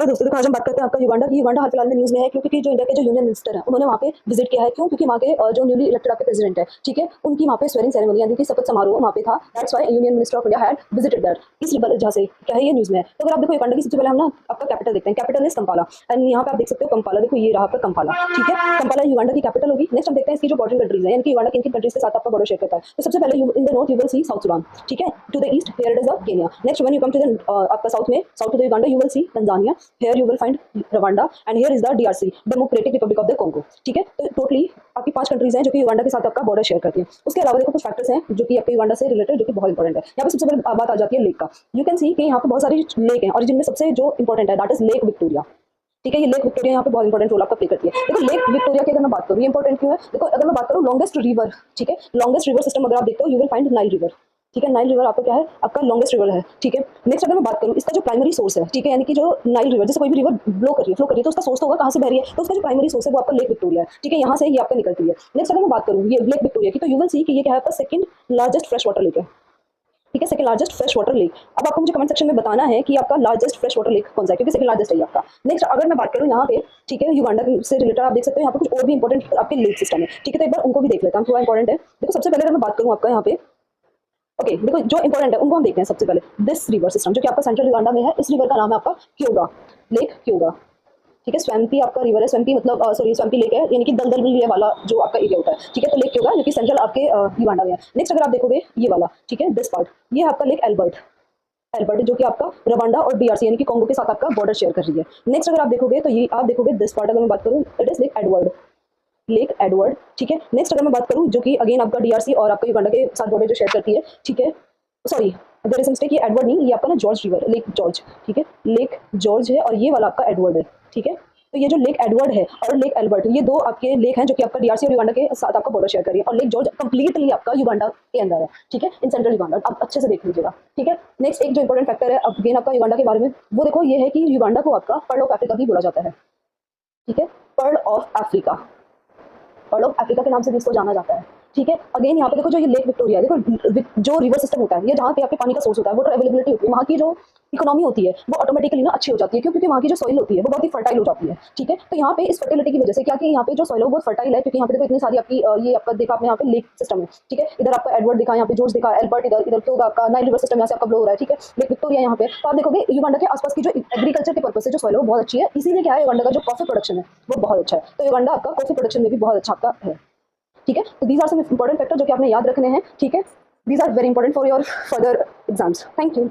तो दोस्तों देखो आज हम बात करते हैं आपका युगांडा की। युगांडा हाल फिलहाल में न्यूज़ में है क्योंकि जो इंडिया के जो यूनियन मिनिस्टर हैं उन्होंने वहाँ पे विजिट किया है। क्यों? क्योंकि वहाँ के जो न्यूली इलेक्टेड आपके प्रेसिडेंट है, ठीक है, उनकी वहाँ पे स्वेरिंग सेरेमनी यानी कि शपथ समारोह वहाँ पे था। That's why union minister of India had visited that. इस वजह से क्या है ये न्यूज़ में है। तो अगर आप देखो युगांडा की सबसे पहले हम ना आपका कैपिटल देखते हैं। कैपिटल इज कंपाला एंड यहाँ पे आप देख सकते हो कंपाला, देखो ये रहा आपका कंपाला, ठीक है। कंपाला युगांडा की कैपिटल होगी। नेक्स्ट हम देखते हैं इसकी जो बॉर्डरिंग कंट्रीज है, यानी कि युगांडा किन किन कंट्रीज के साथ आपका बॉर्डर शेयर करता है। तो सबसे पहले in the north you will see South Sudan, ठीक है। To the east here it is Kenya. Next when you come to the आपका साउथ में, south to the Uganda you will see Tanzania, here you will find Rwanda and here is the DRC Democratic Republic of the Congo, ठीक है। तो totally आपकी 5 countries हैं जो कि Uganda के साथ आपका बॉर्डर शेयर करती हैं। उसके अलावा देखो कुछ फैक्टर्स हैं जो कि आपके युगांडा से रिलेटेड, जो कि बहुत इंपॉर्टेंट है। यहाँ पे सबसे पहले बात आ जाती है लेक का। यू कैन सी कि यहाँ पे बहुत सारी लेक हैं और जिनमें सबसे जो इंपॉर्टेंट है दैट इज लेक विक्टोरिया, ठीक है। ये लेक विक्टोरिया यहाँ पे बहुत इंपॉर्टेंट रोल आपका प्ले करती है। देखो लेक विक्टोरिया की अगर मैं बात करूँ, ये इंपॉर्टेंट क्यों है? देखो अगर मैं बात करूँ लॉन्गेस्ट रिवर, ठीक है, लॉन्गेस्ट रिवर सिस्टम अगर आप देखते हो you will find Nile river, ठीक है। नाइल रिवर आपका क्या है? आपका लॉन्गेस्ट रिवर है, ठीक है। नेक्स्ट अगर मैं बात करूँ इसका जो प्राइमरी सोर्स है, ठीक है, यानी कि जो नाइल रिवर जैसे कोई भी रिवर फ्लो कर रही है तो उसका सोर्स तो होगा कहाँ से बह रही है, तो उसका जो प्राइमरी सोर्स है वो आपका लेक विक्टोरिया है, ठीक है। यहाँ से ये आपका निकलती है। नेक्स्ट अगर मैं बात करूँ ये लेक विक्टोरिया की, तो यू विल सी कि ये क्या है आपका second largest fresh water lake है, ठीक है, second largest fresh water lake. अब आपको मुझे कमेंट सेक्शन में बताना है कि आपका लार्जेस्ट फ्रेश वाटर लेक कौन सा है, क्योंकि सेकंड लार्जेस्ट है आपका। नेक्स्ट अगर मैं बात करूं यहाँ पे, ठीक है, युगांडा से रिलेटेड आप देख सकते हो यहाँ पे कुछ और भी इंपॉर्टेंट आपके लेक सिस्टम है, ठीक है। तो एक बार उनको भी देख लेता हूँ, थोड़ा इंपॉर्टेंट है। देखो सबसे पहले अगर मैं बात करूँ आपका यहाँ पे, ओके, देखो जो इंपॉर्टेंट है उनको हम देखते हैं। सबसे पहले दिस रिवर सिस्टम जो कि आपका सेंट्रल युगांडा में है, इस रिवर का नाम है आपका क्योगा, लेक क्योगा, ठीक है। स्वैम्पी आपका रिवर है, स्वैम्पी मतलब सॉरी स्वैम्पी लेक है, यानी कि दलदल ये वाला जो आपका एरिया होता है, ठीक है। तो लेक क्योगा जो कि सेंट्रल आपके युगांडा में है। नेक्स्ट अगर आप देखोगे ये वाला, ठीक है, दिस पार्ट, ये आपका लेक एल्बर्ट, एल्बर्ट जो कि आपका रवांडा और डीआरसी यानी कि कॉन्गो के साथ आपका बॉर्डर शेयर कर रही है। नेक्स्ट अगर आप देखोगे तो ये आप देखोगे दिस पार्ट, अगर मैं बात करूँ it is lake Edward, lake Edward, ठीक है। नेक्स्ट अगर मैं बात करूँ जो कि अगेन आपका डीआरसी और आपका युगांडा के साथ बॉर्डर जो शेयर करती है, ठीक है। सॉरी देयर इज मिस्टेक, ये एडवर्ड नहीं, ये आपका ना जॉर्ज रिवर, लेक जॉर्ज, ठीक है, लेक जॉर्ज है और ये वाला आपका एडवर्ड है, ठीक है। तो ये जो लेक एडवर्ड है और लेक एल्बर्ट, ये दो आपके लेक हैं जो कि आपका डीआरसी और युगांडा के साथ आपका बॉर्डर शेयर कर रही है। और लेक जॉर्ज कंप्लीटली आपका युगांडा के अंदर है, ठीक है, इन सेंट्रल युगांडा। आप अच्छे से देख लीजिएगा, ठीक है। नेक्स्ट एक जो इंपॉर्टेंट फैक्टर है अगेन आपका युगांडा के बारे में, वो देखो ये है कि युगांडा को आपका पर्ल ऑफ अफ्रीका भी बोला जाता है, ठीक है, pearl of Africa, pearl of Africa के नाम से भी इसको जाना जाता है, ठीक है। अगेन यहाँ पे देखो जो ये लेक विक्टोरिया है, देखो जो रिवर सिस्टम होता है, ये जहाँ पे आपके पानी का सोर्स होता है, वाटर अवेलेबिलिटी होती है, वहाँ की जो इकोनॉमी होती है वो ऑटोमेटिकली ना अच्छी हो जाती है। क्यों? क्योंकि वहाँ की जो सॉइल होती है वो बहुत ही फर्टाइल हो जाती है, ठीक है। तो यहाँ पे इस फर्टिलिटी की वजह से क्या कि यहाँ पे जो सॉइल है वो बहुत फर्टाइल है, क्योंकि यहाँ पे देखो इतनी सारी आपकी ये आपका देखा आपने यहाँ पे लेक सिस्टम है, ठीक है। इधर आपका एडवर्ड दिखा, यहाँ पे जॉर्ज दिखा, एल्बर्ट इधर, इधर क्यों आपका नाइल रिवर सिस्टम यहाँ से आपका फ्लो हो रहा है, ठीक है। लेक विक्टोरिया यहाँ पे, तो आप देखोगे युगांडा के आसपास की जो एग्रीकल्चर के पर्पज से जो सॉइल है वो बहुत अच्छी है। इसीलिए क्या है युगांडा का जो कॉफी प्रोडक्शन है वो बहुत अच्छा है। तो युगांडा आपका कॉफी प्रोडक्शन में भी बहुत अच्छा आपका है, ठीक है। तो these are some important factor जो कि आपने याद रखने हैं, ठीक है। These are very important for your further exams. Thank you.